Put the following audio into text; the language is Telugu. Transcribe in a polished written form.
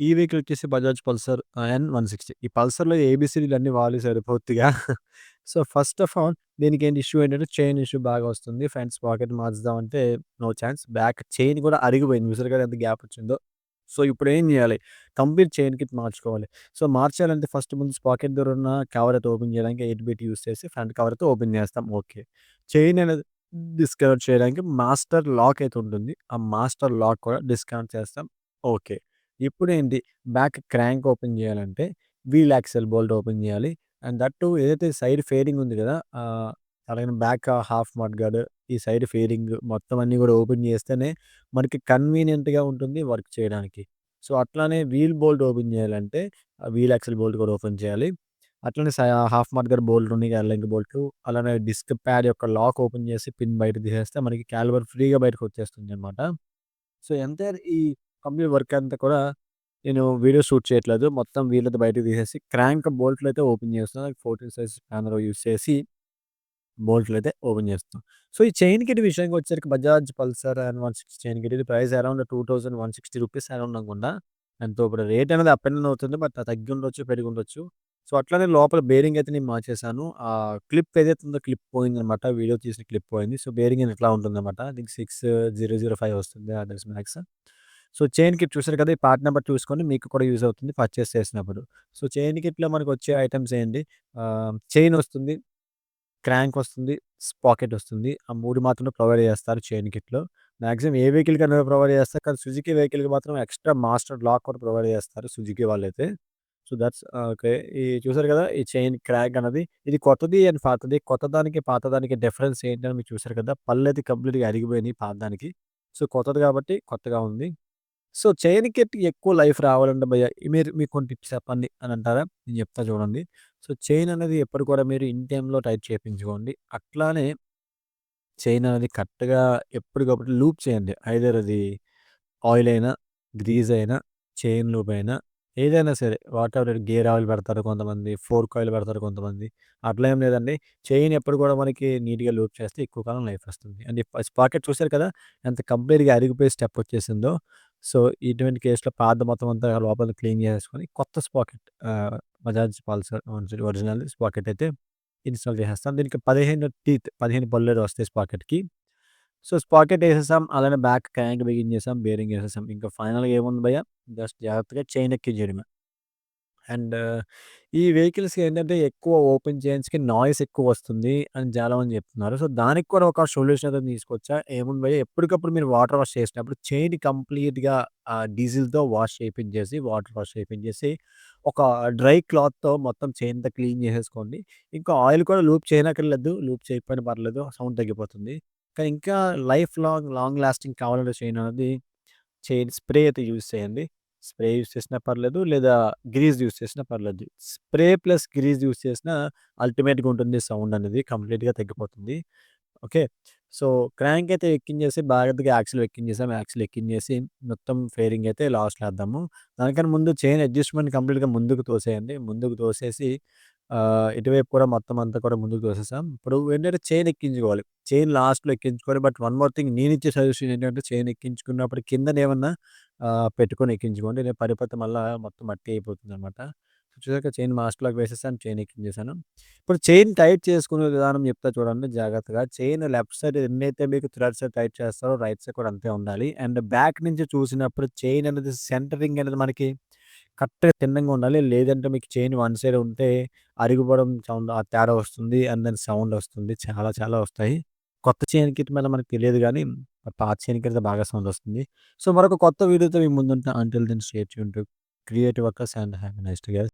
ఈ వెహికల్ వచ్చేసి బజాజ్ పల్సర్ N160. ఈ పల్సర్‌లో ఏబీసీడీలన్నీ వాడేసారు పూర్తిగా. సో, ఫస్ట్ ఆఫ్ ఆల్ దీనికేంటి ఇష్యూ ఏంటంటే చైన్ ఇష్యూ బాగా వస్తుంది. ఫ్రంట్ స్పాకెట్ మార్చుదామంటే నో ఛాన్స్. బ్యాక్ చైన్ కూడా అరిగిపోయింది. చూసారు ఎంత గ్యాప్ వచ్చిందో. సో, ఇప్పుడేం జేయాలి? కంప్లీట్ చైన్ కిట్ మార్చుకోవాలి. సో, మార్చాలంటే ఫస్ట్ ముందు స్పాకెట్ దగ్గరున్న కవర్ అయితే ఓపెన్ చేయడానికి 8 బిట్ యూజ్ చేసి ఫ్రంట్ కవర్ అయితే ఓపెన్ చేస్తాం. ఓకే. చైన్ అనేది డిస్కనెక్ట్ చేయడానికి మాస్టర్ లాక్ అయితే ఉంటుంది. ఆ మాస్టర్ లాక్ కూడా డిస్కనెక్ట్ చేస్తాం. ఓకే. ఇప్పుడేంటి బ్యాక్ క్రాంక్ ఓపెన్ చేయాలంటే వీల్ యాక్సెల్ బోల్ట్ ఓపెన్ చేయాలి. అండ్ దట్ టూ ఏదైతే సైడ్ ఫేరింగ్ ఉంది కదా! అలాగే బ్యాక్ హాఫ్ మడ్‌గార్డ్, ఈ సైడ్ ఫేరింగ్ మొత్తం అన్నీ కూడా ఓపెన్ చేస్తేనే మనకి కన్వీనియంట్‌గా ఉంటుంది వర్క్ చేయడానికి. సో, అట్లానే వీల్ బోల్ట్ ఓపెన్ చేయాలంటే వీల్ యాక్సెల్ బోల్ట్ కూడా ఓపెన్ చేయాలి. అట్లనే హాఫ్ మడ్‌గార్డ్ బోల్ట్ ఉన్నాయి ఎల్లింగ్ బోల్ట్లు. అలానే డిస్క్ ప్యాడ్ యొక్క లాక్ ఓపెన్ చేసి పిన్ బయటకి తీసేస్తే మనకి కాలిబర్ ఫ్రీగా బయటకొచ్చేస్తుందనమాట. సో, ఎంటైర్ ఈ కంప్లీట్ వర్క్ అంతా కూడా నేను వీడియో షూట్ చేయట్లేదు. మొత్తం వీళ్ళది బయటకి తీసేసి క్రాంక్ బోల్ట్‌లయితే ఓపెన్ చేస్తున్నా. 14 సైజ్ స్పానర్ యూజ్ చేసి బోల్ట్‌లయితే ఓపెన్ చేస్తున్నాం. సో, ఈ చైన్ కిట్ విషయానికొచ్చేసరికి Bajaj Pulsar N160 chain kit ఇది ప్రైస్ అరౌండ్ రూ. 2160 అరౌండ్ అనుకుంటా. ఎంతో ఇప్పుడు రేట్ అనేది అప్ అండ్ డౌన్ అవుతుంది. బట్ తగ్గుండొచ్చు, పెరిగుండొచ్చు. సో, అట్లనే లోపల బేరింగ్ అయితే నేను మార్చేసాను. క్లిప్ ఏదైతే ఉందో క్లిప్ పోయిందనమాట. వీడియో తీసిన క్లిప్ పోయింది. సో, బేరింగ్ అనేది ఇట్లా ఉంటుందనమాట. దీనికి 6005 వస్తుంది others max. So, chain kit చూసారు కదా! ఈ పార్ట్ నంబర్ చూసుకొని మీకు కూడా యూజ్ అవుతుంది పర్చేస్ చేసినప్పుడు. సో, చైన్ కిట్‌లో మనకొచ్చే ఐటెమ్స్ ఏంటి? చైన్ వస్తుంది. క్రాంక్ వస్తుంది. స్పాకెట్ వస్తుంది. ఆ 3 మాత్రమే ప్రొవైడ్ చేస్తారు చైన్ కిట్‌లో. మాక్సిమం ఏ వెహికల్‌కైనా ప్రొవైడ్ చేస్తారు. కానీ సుజుకి వెహికల్‌కి మాత్రం ఎక్స్‌ట్రా మాస్టర్ లాక్ కూడా ప్రొవైడ్ చేస్తారు సుజుకి వాళ్ళైతే. So, that's okay. ఈ చూసారు కదా! ఈ చైన్ క్రాక్ అన్నది ఇది కొత్తది అండ్ పాతది. కొత్తదానికి, పాతదానికి డిఫరెన్స్ ఏంటని మీరు చూసారు కదా! పళ్ళైతే కంప్లీట్‌గా అరిగిపోయినాయి పాతదానికి. సో, కొత్తది కాబట్టి కొత్తగా ఉంది. సో, చైన్‌కి ఎక్కువ లైఫ్ రావాలంటే భయ్యా మీకు కొన్ని టిప్స్ చెప్పండి అని అంటారా? నేను చెప్తా చూడండి. సో, చైన్ అనేది ఎప్పుడు కూడా మీరు ఇన్ టైమ్‌లో టైట్ చేపించుకోండి. అట్లానే చైన్ అనేది కరెక్ట్‌గా ఎప్పటికప్పుడు లూప్ చేయండి. ఐదర్ అది ఆయిల్ అయినా, గ్రీజ్ అయినా, చైన్ లూప్ అయినా ఏదైనా సరే వాటెవర్ గేర్ ఆయిల్ పెడతారు కొంతమంది, ఫోర్క్ ఆయిల్ పెడతారు కొంతమంది. అట్లా ఏం లేదండి. చైన్ ఎప్పుడు కూడా మనకి నీట్‌గా లూప్ చేస్తే ఎక్కువ కాలం లైఫ్ వస్తుంది. అండ్ ఈ స్పాకెట్ చూసారు కదా! ఎంత కంప్లీట్‌గా అరిగిపోయి స్టెప్ వచ్చేసిందో. సో, ఇటువంటి కేస్‌లో పాత మొత్తం అంతా లోపల క్లీన్ చేసేసుకొని కొత్త sprocket Bajaj Pulsar original sprocket అయితే ఇన్‌స్టాల్ చేసేస్తాం. దీనికి 15 పళ్ళేదో వస్తాయి స్పాకెట్‌కి. సో, స్పాకెట్ ఏసేసాం. అలానే బ్యాక్ క్రాంక్ బిగించేసాం. బేరింగ్ ఏసేసాం. ఇంకా ఫైనల్‌గా ఏముంది భయ్యా జస్ట్ జాగ్రత్తగా చైన్ ఎక్కించేయడమే. అండ్ ఈ వెహికల్స్‌కి ఏంటంటే ఎక్కువ ఓపెన్ చైన్స్‌కి నాయిస్ ఎక్కువొస్తుంది అని చాలామంది చెప్తున్నారు. సో, దానికి కూడా ఒక సొల్యూషన్ అయితే తీసుకొచ్చా. ఏముంది భయ్యా ఎప్పటికప్పుడు మీరు వాటర్ వాష్ చేసినప్పుడు చైన్ కంప్లీట్‌గా డీజిల్‌తో వాష్ చేపించేసి, వాటర్ వాష్ చేపించేసి, ఒక డ్రై క్లాత్‌తో మొత్తం చైన్ అంతా క్లీన్ చేసేసుకోండి. ఇంకా ఆయిల్ కూడా లూప్ చేయనక్కర్లేదు. లూప్ చేయకపోయినా పర్లేదు. సౌండ్ తగ్గిపోతుంది. కానీ ఇంకా లాంగ్ లాస్టింగ్ కావాలంటే చైన్ అనేది చైన్ స్ప్రే అయితే యూజ్ చేయండి. స్ప్రే యూజ్ చేసినా పర్లేదు. లేదా గ్రీజ్ యూజ్ చేసినా పర్లేదు. స్ప్రే ప్లస్ గ్రీజ్ యూజ్ చేసినా అల్టిమేట్‌గా ఉంటుంది సౌండ్ అనేది. కంప్లీట్‌గా తగ్గిపోతుంది. ఓకే. సో, క్రాంక్ అయితే ఎక్కించేసి జాగ్రత్తగా యాక్సిల్ ఎక్కించేసాం. యాక్సిల్ ఎక్కించేసి మొత్తం ఫేరింగ్ అయితే లాస్ట్‌లో ఏద్దాము. దానికన్నా ముందు చైన్ అడ్జస్ట్‌మెంట్ కంప్లీట్‌గా ముందుకు తోసేయండి. ముందుకు తోసేసి ఇటువైపు కూడా మొత్తం అంతా కూడా ముందుకు తోసేసాం. ఇప్పుడు ఏంటంటే చైన్ ఎక్కించుకోవాలి. చైన్ లాస్ట్‌లో ఎక్కించుకోవాలి. బట్ వన్ మోర్ థింగ్ నేనిచ్చే సజెషన్ ఏంటంటే చైన్ ఎక్కించుకున్నప్పుడు కిందనేమన్నా పెట్టుకొని ఎక్కించుకోండి. నేను పడిపోతే మళ్ళా మొత్తం మట్టి అయిపోతుందనమాట. చూసాక చైన్ లాస్ట్‌లోకి వేసేసాను. చైన్ ఎక్కించేసాను. ఇప్పుడు చైన్ టైట్ చేసుకునే విధానం చెప్తా చూడండి జాగ్రత్తగా. చైన్ లెఫ్ట్ సైడ్ ఎన్నైతే మీకు థ్రెడ్స్ టైట్ చేస్తారో రైట్ సైడ్ కూడా అంతే ఉండాలి. అండ్ బ్యాక్ నుంచి చూసినప్పుడు చైన్ అనేది సెంటరింగ్ అనేది మనకి కరెక్ట్‌గా తిన్నంగా ఉండాలి. లేదంటే మీకు చైన్ వన్ సైడ్ ఉంటే అరిగిపోవడం సౌండ్ ఆ తేడా వస్తుంది. అండ్ దెన్ సౌండ్ వస్తుంది. చాలా చాలా వస్తాయి. కొత్త చైన్ కిట్ మీద మనకు తెలియదు గానీ పాత చైన్ కిట్ బాగా సౌండ్ వస్తుంది. సో, మరొక కొత్త వీడియోతో మీ ముందుంటా. Until then stay tuned to creative workers and have a nice day guys.